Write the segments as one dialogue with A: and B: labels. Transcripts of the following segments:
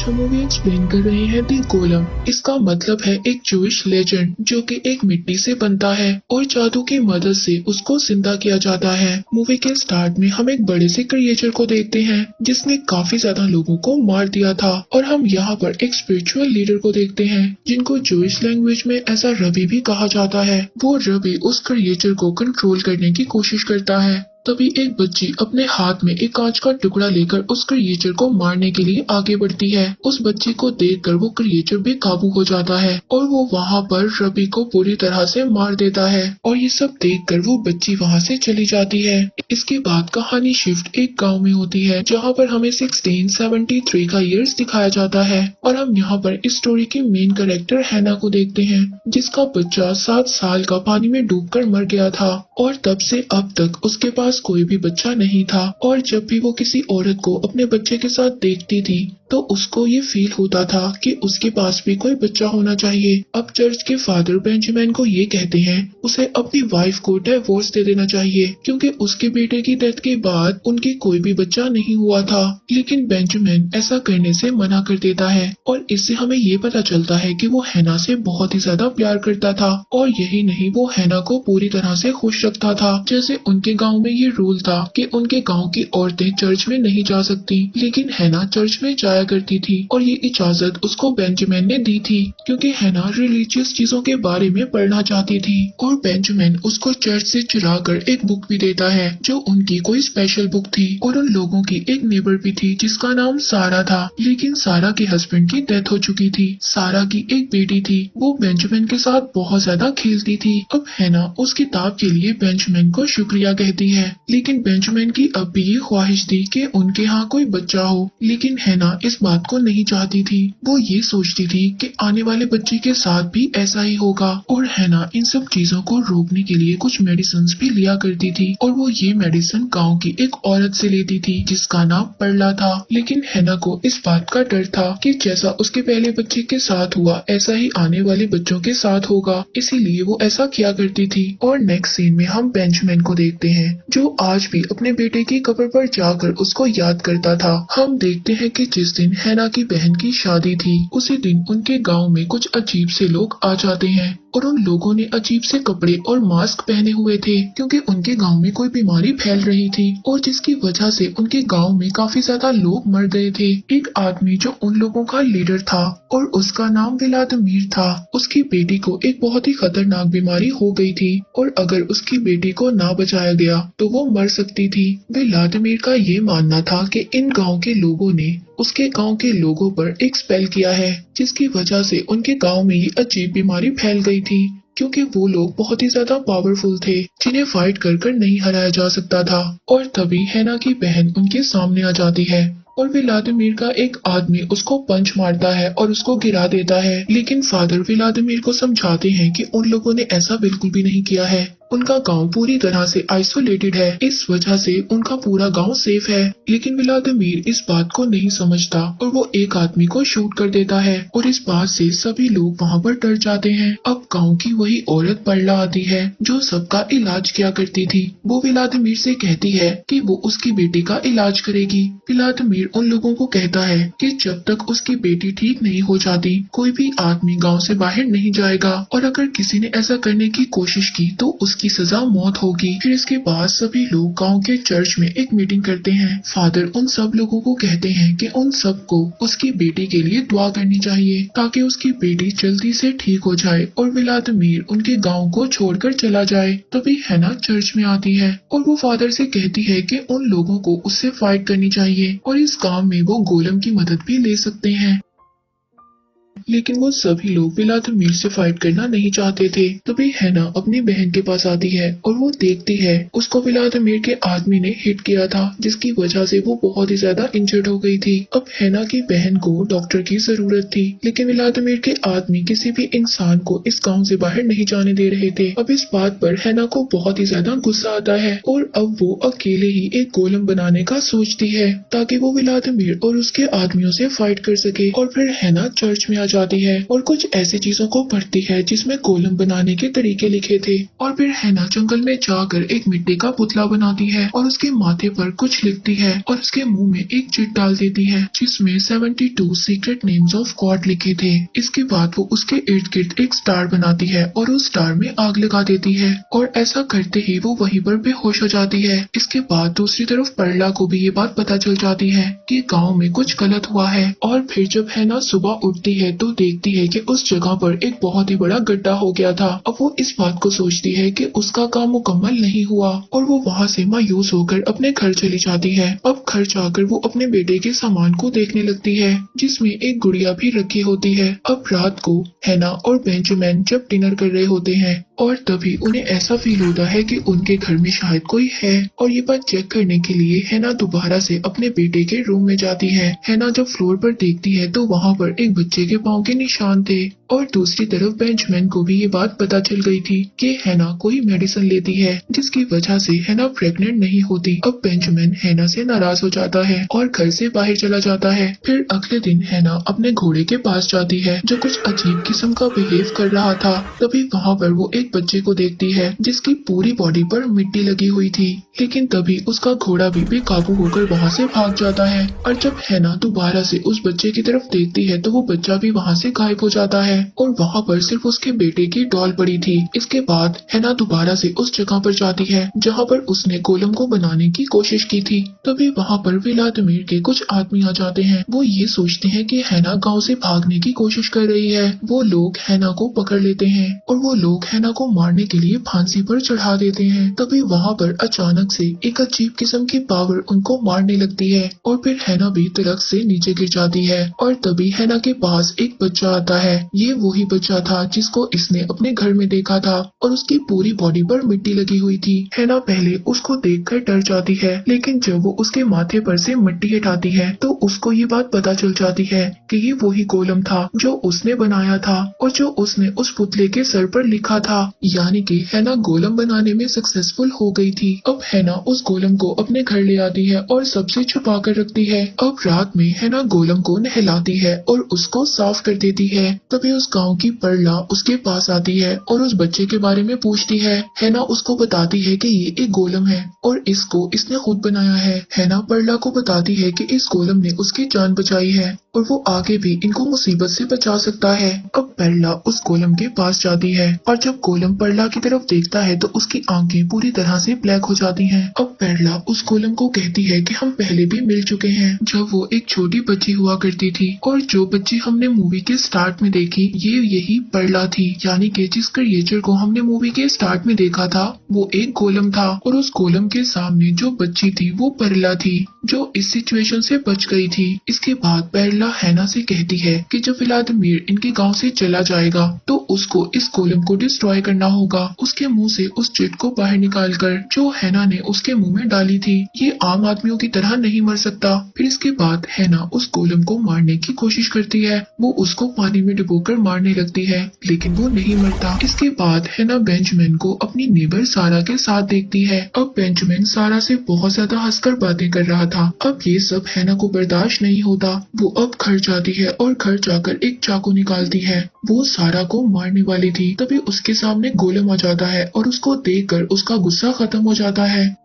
A: हम movie explain कर रहे हैं दी गोलम। इसका मतलब है एक जूइश लेजेंड जो कि एक मिट्टी से बनता है और जादू की मदद से उसको जिंदा किया जाता है। मूवी के स्टार्ट में हम एक बड़े से क्रिएचर को देखते हैं जिसने काफी ज्यादा लोगों को मार दिया था और हम यहाँ पर एक स्पिरिचुअल लीडर को देखते हैं जिनको जूइश लैंग्वेज में ऐसा रबी भी कहा जाता है। वो रबी उस क्रिएचर को कंट्रोल करने की कोशिश करता है। तभी एक बच्ची अपने हाथ में एक कांच का टुकड़ा लेकर उस क्रिएचर को मारने के लिए आगे बढ़ती है। उस बच्ची को देखकर वो क्रिएचर बेकाबू हो जाता है और वो वहां पर रबी को पूरी तरह से मार देता है और ये सब देखकर वो बच्ची वहां से चली जाती है। इसके बाद कहानी शिफ्ट एक गांव में होती है जहां पर हमें 1673 का ईयर्स दिखाया जाता है और हम यहाँ पर इस स्टोरी की मेन कैरेक्टर हैना को देखते हैं जिसका बच्चा 7 साल का पानी में डूबकर मर गया था और तब से अब तक उसके पास कोई भी बच्चा नहीं था। और जब भी वो किसी औरत को अपने बच्चे के साथ देखती थी तो उसको ये फील होता था कि उसके पास भी कोई बच्चा होना चाहिए। अब चर्च के फादर बेंजामिन को ये कहते हैं उसे अपनी वाइफ को डिवोर्स दे देना चाहिए क्योंकि उसके बेटे की डेथ के बाद उनके कोई भी बच्चा नहीं हुआ था। लेकिन बेंजामिन ऐसा करने से मना कर देता है और इससे हमें ये पता चलता है कि वो हैना से बहुत ही ज्यादा प्यार करता था और यही नहीं, वो हैना को पूरी तरह से खुश रखता था। जैसे उनके गाँव में ये रूल था कि उनके गाँव की औरतें चर्च में नहीं जा सकती, लेकिन हैना चर्च में जाया करती थी और ये इजाजत उसको बेंजामिन ने दी थी क्योंकि हैना रिलीजियस चीजों के बारे में पढ़ना चाहती थी। और बेंजामिन उसको चर्च से चुराकर एक बुक भी देता है जो उनकी कोई स्पेशल बुक थी। और उन लोगों की एक नेबर भी थी जिसका नाम सारा था, लेकिन सारा के हस्बैंड की डेथ हो चुकी थी। सारा की एक बेटी थी, वो बेंजामिन के साथ बहुत ज्यादा खेलती थी। अब हैना उस किताब के लिए बेंजामिन को शुक्रिया कहती है, लेकिन बेंजामिन की अब भी ये ख्वाहिश थी कि उनके यहाँ कोई बच्चा हो। लेकिन हैना इस बात को नहीं चाहती थी, वो ये सोचती थी कि आने वाले बच्चे के साथ भी ऐसा ही होगा। और हैना इन सब चीजों को रोकने के लिए कुछ मेडिसिन भी लिया करती थी और वो ये मेडिसिन गांव की एक औरत से लेती थी जिसका नाम परला था। लेकिन हैना को इस बात का डर था कि जैसा उसके पहले बच्चे के साथ हुआ ऐसा ही आने वाले बच्चों के साथ होगा, इसीलिए वो ऐसा किया करती थी। और नेक्स्ट सीन में हम बेंजामिन को देखते हैं जो आज भी अपने बेटे की कब्र पर जाकर उसको याद करता था। हम देखते हैं कि जिस दिन हैना की बहन की शादी थी उसी दिन उनके गांव में कुछ अजीब से लोग आ जाते हैं और उन लोगों ने अजीब से कपड़े और मास्क पहने हुए थे क्योंकि उनके गांव में कोई बीमारी फैल रही थी और जिसकी वजह से उनके गांव में काफी ज्यादा लोग मर गए थे। एक आदमी जो उन लोगों का लीडर था और उसका नाम व्लादिमीर था, उसकी बेटी को एक बहुत ही खतरनाक बीमारी हो गई थी और अगर उसकी बेटी को ना बचाया गया तो वो मर सकती थी। व्लादिमीर का ये मानना था कि इन गाँव के लोगों ने उसके गांव के लोगों पर एक स्पेल किया है जिसकी वजह से उनके गांव में ये अजीब बीमारी फैल गई थी क्योंकि वो लोग बहुत ही ज्यादा पावरफुल थे जिन्हें फाइट कर कर नहीं हराया जा सकता था। और तभी हैना की बहन उनके सामने आ जाती है और व्लादिमीर का एक आदमी उसको पंच मारता है और उसको गिरा देता है। लेकिन फादर व्लादिमीर को समझाते हैं कि उन लोगों ने ऐसा बिल्कुल भी नहीं किया है, उनका गांव पूरी तरह से आइसोलेटेड है, इस वजह से उनका पूरा गांव सेफ है। लेकिन व्लादिमीर इस बात को नहीं समझता और वो एक आदमी को शूट कर देता है और इस बात से सभी लोग वहां पर डर जाते हैं। अब गांव की वही औरत परला आती है जो सबका इलाज किया करती थी। वो व्लादिमीर से कहती है कि वो उसकी बेटी का इलाज करेगी। व्लादिमीर उन लोगों को कहता है कि जब तक उसकी बेटी ठीक नहीं हो जाती कोई भी आदमी गाँव से बाहर नहीं जाएगा और अगर किसी ने ऐसा करने की कोशिश की तो की सजा मौत होगी। फिर इसके बाद सभी लोग गांव के चर्च में एक मीटिंग करते हैं। फादर उन सब लोगों को कहते हैं कि उन सबको उसकी बेटी के लिए दुआ करनी चाहिए ताकि उसकी बेटी जल्दी से ठीक हो जाए और व्लादिमीर उनके गांव को छोड़कर चला जाए। तभी हैना चर्च में आती है और वो फादर से कहती है कि उन लोगों को उससे फाइट करनी चाहिए और इस काम में वो गोलम की मदद भी ले सकते हैं। लेकिन वो सभी लोग व्लादिमीर से फाइट करना नहीं चाहते थे। तभी हैना अपनी बहन के पास आती है और वो देखती है उसको व्लादिमीर के आदमी ने हिट किया था जिसकी वजह से वो बहुत ही ज्यादा इंजर्ड हो गई थी। अब हैना की बहन को डॉक्टर की जरूरत थी, लेकिन व्लादिमीर के आदमी किसी भी इंसान को इस गाँव से बाहर नहीं जाने दे रहे थे। अब इस बात पर हैना को बहुत ही ज्यादा गुस्सा आता है और अब वो अकेले ही एक गोलम बनाने का सोचती है ताकि वो व्लादिमीर और उसके आदमियों से फाइट कर सके। और फिर हैना चर्च में आ जाती है और कुछ ऐसी चीजों को पढ़ती है जिसमें गोलम बनाने के तरीके लिखे थे। और फिर हैना जंगल में जाकर एक मिट्टी का पुतला बनाती है और उसके माथे पर कुछ लिखती है और उसके मुंह में एक चिट डाल देती है जिसमें 72 सीक्रेट नेम्स ऑफ गॉड लिखे थे। इसके बाद वो उसके इर्द गिर्द एक स्टार बनाती है और उस स्टार में आग लगा देती है और ऐसा करते ही वो वहीं पर बेहोश हो जाती है। इसके बाद दूसरी तरफ परला को भी ये बात पता चल जाती है कि गांव में कुछ गलत हुआ है। और फिर जब हैना सुबह उठती है तो देखती है कि उस जगह पर एक बहुत ही बड़ा गड्ढा हो गया था। अब वो इस बात को सोचती है कि उसका काम मुकम्मल नहीं हुआ और वो वहाँ से मायूस होकर अपने घर चली जाती है। अब घर जाकर वो अपने बेटे के सामान को देखने लगती है जिसमें एक गुड़िया भी रखी होती है। अब रात को हैना और बेंजामिन जब डिनर कर रहे होते हैं और तभी उन्हें ऐसा फील होता है कि उनके घर में शायद कोई है और ये बात चेक करने के लिए हैना दोबारा से अपने बेटे के रूम में जाती है। हैना जब फ्लोर पर देखती है तो वहाँ पर एक बच्चे के पाँव के निशान थे और दूसरी तरफ बेंजामिन को भी ये बात पता चल गई थी कि हैना कोई मेडिसिन लेती है जिसकी वजह से हैना प्रेग्नेंट नहीं होती। अब बेंजामिन हैना से नाराज हो जाता है और घर से बाहर चला जाता है। फिर अगले दिन हैना अपने घोड़े के पास जाती है जो कुछ अजीब किस्म का बिहेव कर रहा था। तभी वहाँ पर वो एक बच्चे को देखती है जिसकी पूरी बॉडी पर मिट्टी लगी हुई थी, लेकिन तभी उसका घोड़ा भी बेकाबू होकर वहाँ से भाग जाता है। और जब हैना दोबारा से उस बच्चे की तरफ देखती है तो वो बच्चा भी वहाँ से गायब हो जाता है और वहाँ पर सिर्फ उसके बेटे की डॉल पड़ी थी। इसके बाद हैना दोबारा से उस जगह पर जाती है जहाँ पर उसने गोलम को बनाने की कोशिश की थी। तभी वहाँ पर व्लादिमीर के कुछ आदमी आ जाते हैं। वो ये सोचते हैं कि हैना गांव से भागने की कोशिश कर रही है। वो लोग हैना को पकड़ लेते हैं और वो लोग हैना को मारने के लिए फांसी पर चढ़ा देते हैं। तभी वहाँ पर अचानक से एक अजीब किस्म की पावर उनको मारने लगती है और फिर हैना भी दरख्त से नीचे गिर जाती है। और तभी हैना के पास एक बच्चा आता है। ये वही बच्चा था जिसको इसने अपने घर में देखा था और उसकी पूरी बॉडी पर मिट्टी लगी हुई थी। हैना पहले उसको देखकर डर जाती है, लेकिन जब वो उसके माथे पर से मिट्टी हटाती है तो उसको ये बात पता चल जाती है कि ये वही गोलम था जो उसने बनाया था और जो उसने उस पुतले के सर पर लिखा था। यानी कि हैना गोलम बनाने में सक्सेसफुल हो गई थी। अब हैना उस गोलम को अपने घर ले आती है और सबसे छुपा कर रखती है। अब रात में हैना गोलम को नहलाती है और उसको साफ कर देती है। तभी उस गांव की परला उसके पास आती है और उस बच्चे के बारे में पूछती है। हैना उसको बताती है कि ये एक गोलम है और इसको इसने खुद बनाया है। हैना परला को बताती है कि इस गोलम ने उसकी जान बचाई है और वो आगे भी इनको मुसीबत से बचा सकता है। अब परला उस गोलम के पास जाती है और जब गोलम परला की तरफ देखता है तो उसकी आंखें पूरी तरह से ब्लैक हो जाती हैं। अब परला उस गोलम को कहती है कि हम पहले भी मिल चुके हैं जब वो एक छोटी बच्ची हुआ करती थी और जो बच्ची हमने मूवी के स्टार्ट में देखी ये यही परला थी। यानी कि जिस क्रिएचर को हमने मूवी के स्टार्ट में देखा था वो एक गोलम था और उस गोलम के सामने जो बच्ची थी वो परला थी जो इस सिचुएशन से बच गई थी। इसके बाद परला हैना से कहती है कि जब व्लादिमीर इनके गांव से चला जाएगा तो उसको इस गोलम को डिस्ट्रॉय करना होगा, उसके मुंह से उस चिट को बाहर निकालकर जो हैना ने उसके मुंह में डाली थी। ये आम आदमियों की तरह नहीं मर सकता। फिर इसके बाद हैना उस गोलम को मारने की कोशिश करती है। वो उसको पानी में डुबोकर मारने लगती है लेकिन वो नहीं मरता। इसके बाद हैना बेंजामिन को अपनी नेबर सारा के साथ देखती है। अब बेंजामिन सारा से बहुत ज्यादा हंसकर बातें कर रहा था। अब ये सब हैना को बर्दाश्त नहीं होता। वो अब घर जाती है और घर जाकर एक चाकू निकालती है। वो सारा को मारने वाली थी। तभी उसके सामने गोलम आ जाता है और उसको देखकर उसका गुस्सा खत्म हो जाता है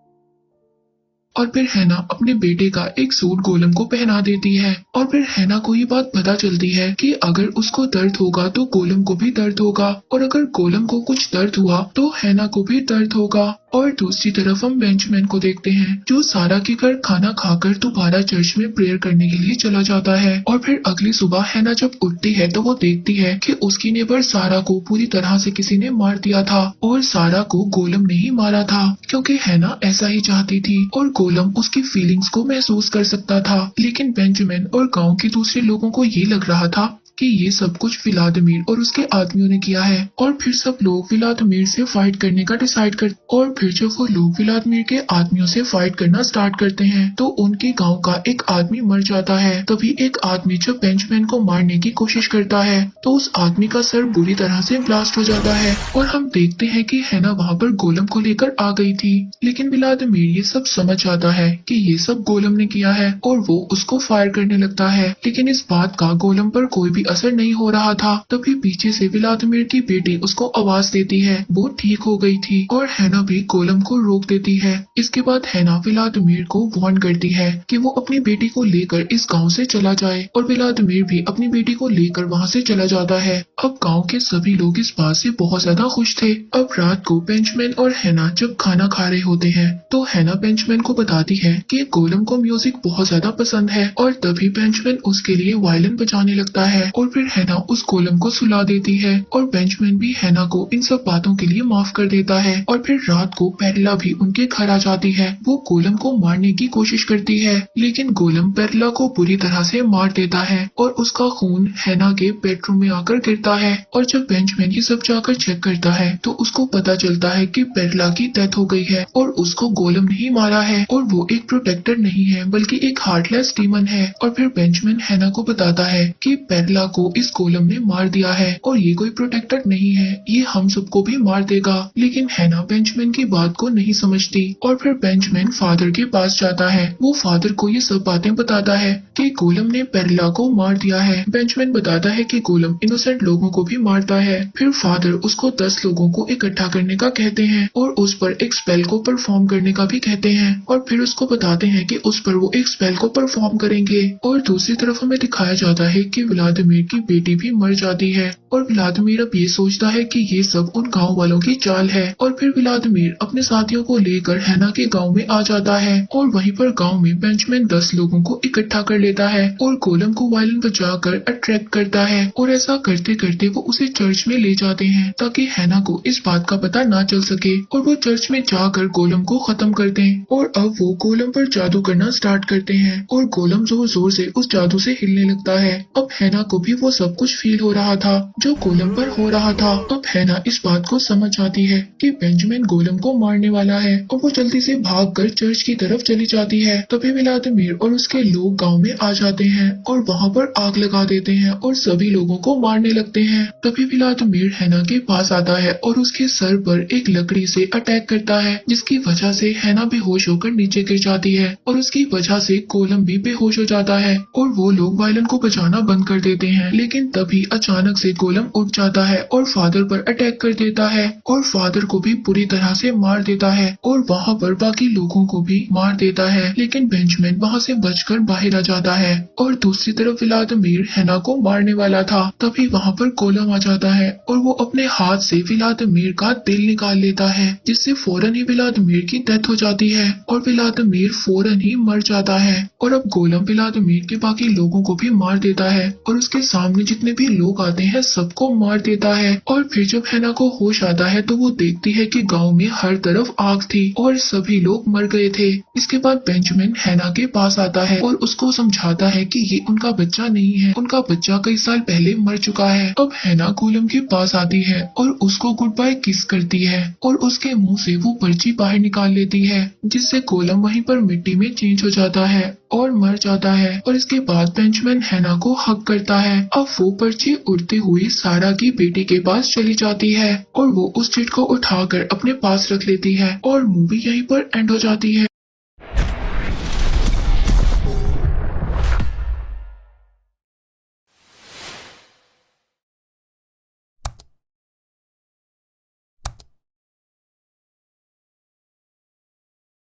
A: और फिर हैना अपने बेटे का एक सूट गोलम को पहना देती है। और फिर हैना को ये बात पता चलती है कि अगर उसको दर्द होगा तो गोलम को भी दर्द होगा और अगर गोलम को कुछ दर्द हुआ तो हैना को भी दर्द होगा। और दूसरी तरफ हम बेंजामिन को देखते हैं जो सारा के घर खाना खाकर दोबारा चर्च में प्रेयर करने के लिए चला जाता है। और फिर अगली सुबह हैना जब उठती है तो वो देखती है कि उसकी नेबर सारा को पूरी तरह से किसी ने मार दिया था और सारा को गोलम ने ही मारा था क्योंकि हैना ऐसा ही चाहती थी और गोलम उसकी फीलिंग्स को महसूस कर सकता था। लेकिन बेंजामिन और गांव के दूसरे लोगों को ये लग रहा था कि ये सब कुछ व्लादिमीर और उसके आदमियों ने किया है। और फिर सब लोग व्लादिमीर से फाइट करने का डिसाइड कर और फिर जब वो लोग व्लादिमीर के आदमियों से फाइट करना स्टार्ट करते हैं तो उनके गांव का एक आदमी मर जाता है। तभी एक आदमी जब बेंजामिन को मारने की कोशिश करता है तो उस आदमी का सर बुरी तरह से ब्लास्ट हो जाता है और हम देखते हैं कि हैना वहाँ पर गोलम को लेकर आ गई थी। लेकिन व्लादिमीर ये सब समझ जाता है कि ये सब गोलम ने किया है और वो उसको फायर करने लगता है। लेकिन इस बात का गोलम पर कोई भी भी असर नहीं हो रहा था, तभी पीछे से व्लादिमीर की बेटी उसको आवाज देती है। वो ठीक हो गई थी और हैना भी गोलम को रोक देती है। इसके बाद हैना व्लादिमीर को वार्न करती है कि वो अपनी बेटी को लेकर इस गांव से चला जाए और व्लादिमीर भी अपनी बेटी को लेकर वहां से चला जाता है। अब गांव के सभी लोग इस बात से बहुत ज्यादा खुश थे। अब रात को बेंचमैन और हैना जब खाना खा रहे होते हैं तो हैना बेंचमैन को बताती है कि गोलम को म्यूजिक बहुत ज्यादा पसंद है और तभी बेंचमैन उसके लिए वायलिन बजाने लगता है और फिर हैना उस गोलम को सुला देती है और बेंचमैन भी हैना को इन सब बातों के लिए माफ कर देता है। और फिर रात को पेरला भी उनके घर आ जाती है। वो गोलम को मारने की कोशिश करती है लेकिन गोलम पेरला को बुरी तरह से मार देता है और उसका खून हैना के बेडरूम में आकर गिरता है। और जब बेंचमैन ये सब जाकर चेक करता है तो उसको पता चलता है कि पेरला की डेथ हो गई है और उसको गोलम नहीं मारा है और वो एक प्रोटेक्टर नहीं है बल्कि एक हार्टलेस डीमन है। और फिर बेंचमैन हैना को बताता है कि पेरला को इस गोलम ने मार दिया है और ये कोई प्रोटेक्टर नहीं है, ये हम सबको भी मार देगा। लेकिन हैना बेंचमैन की बात को नहीं समझती और फिर बेंचमैन फादर के पास जाता है। वो फादर को ये सब बातें बताता है कि गोलम ने पेरला को मार दिया है। बेंचमैन बताता है कि गोलम इनोसेंट लोगों को भी मारता है। फिर फादर उसको 10 लोगों को इकट्ठा करने का कहते हैं और उस पर एक स्पेल को परफॉर्म करने का भी कहते हैं और फिर उसको बताते हैं कि उस पर वो एक स्पेल को परफॉर्म करेंगे। और दूसरी तरफ हमें दिखाया जाता है कि व्लादिमीर की बेटी भी मर जाती है और व्लादिमीर अब ये सोचता है कि ये सब उन गांव वालों की चाल है। और फिर व्लादिमीर अपने साथियों को लेकर हैना के गांव में आ जाता है और वहीं पर गांव में बेंचमैन 10 लोगों को इकट्ठा कर लेता है और गोलम को वायलिन बजाकर अट्रैक्ट करता है और ऐसा करते करते वो उसे चर्च में ले जाते हैं ताकि हैना को इस बात का पता ना चल सके और वो चर्च में जाकर गोलम को खत्म कर दें। और अब वो गोलम पर जादू करना स्टार्ट करते हैं और गोलम जोर जोर से उस जादू से हिलने लगता है। अब हैना को भी वो सब कुछ फील हो रहा था जो गोलम पर हो रहा था। अब हैना इस बात को समझ जाती है कि बेंजामिन गोलम को मारने वाला है और वो जल्दी से भागकर चर्च की तरफ चली जाती है। तभी व्लादिमीर और उसके लोग गांव में आ जाते हैं और वहां पर आग लगा देते हैं और सभी लोगों को मारने लगते हैं। तभी व्लादिमीर हैना के पास आता है और उसके सर पर एक लकड़ी से अटैक करता है जिसकी वजह से हैना बेहोश होकर नीचे गिर जाती है और उसकी वजह से गोलम भी बेहोश हो जाता है और वो लोग वायलिन को बजाना बंद कर देते हैं। लेकिन तभी अचानक से गोलम उठ जाता है और फादर पर अटैक कर देता है और फादर को भी बुरी तरह से मार देता है और वहाँ पर बाकी लोगों को भी मार देता है। लेकिन बेंजामिन वहाँ से बचकर बाहर आ जाता है और दूसरी तरफ व्लादिमीर हैना को मारने वाला था। तभी वहाँ पर गोलम आ जाता है और वो अपने हाथ से व्लादिमीर का दिल निकाल लेता है जिससे फौरन ही व्लादिमीर की डेथ हो जाती है और व्लादिमीर फौरन ही मर जाता है। और अब गोलम व्लादिमीर के बाकी लोगों को भी मार देता है और उसके सामने जितने भी लोग आते हैं सबको मार देता है। और फिर जब हैना को होश आता है तो वो देखती है कि गांव में हर तरफ आग थी और सभी लोग मर गए थे। इसके बाद बेंजामिन हैना के पास आता है और उसको समझाता है कि ये उनका बच्चा नहीं है, उनका बच्चा कई साल पहले मर चुका है। अब हैना गोलम के पास आती है और उसको गुड बाय किस करती है और उसके मुंह से वो पर्ची बाहर निकाल लेती है जिससे गोलम वहीं पर मिट्टी में चेंज हो जाता है और मर जाता है। और इसके बाद बेंजामिन हैना को हक करता है। अब वो पर्ची उड़ती हुई सारा की बेटी के पास चली जाती है और वो उस चिट को उठाकर अपने पास रख लेती है और मूवी यहीं पर एंड हो जाती है।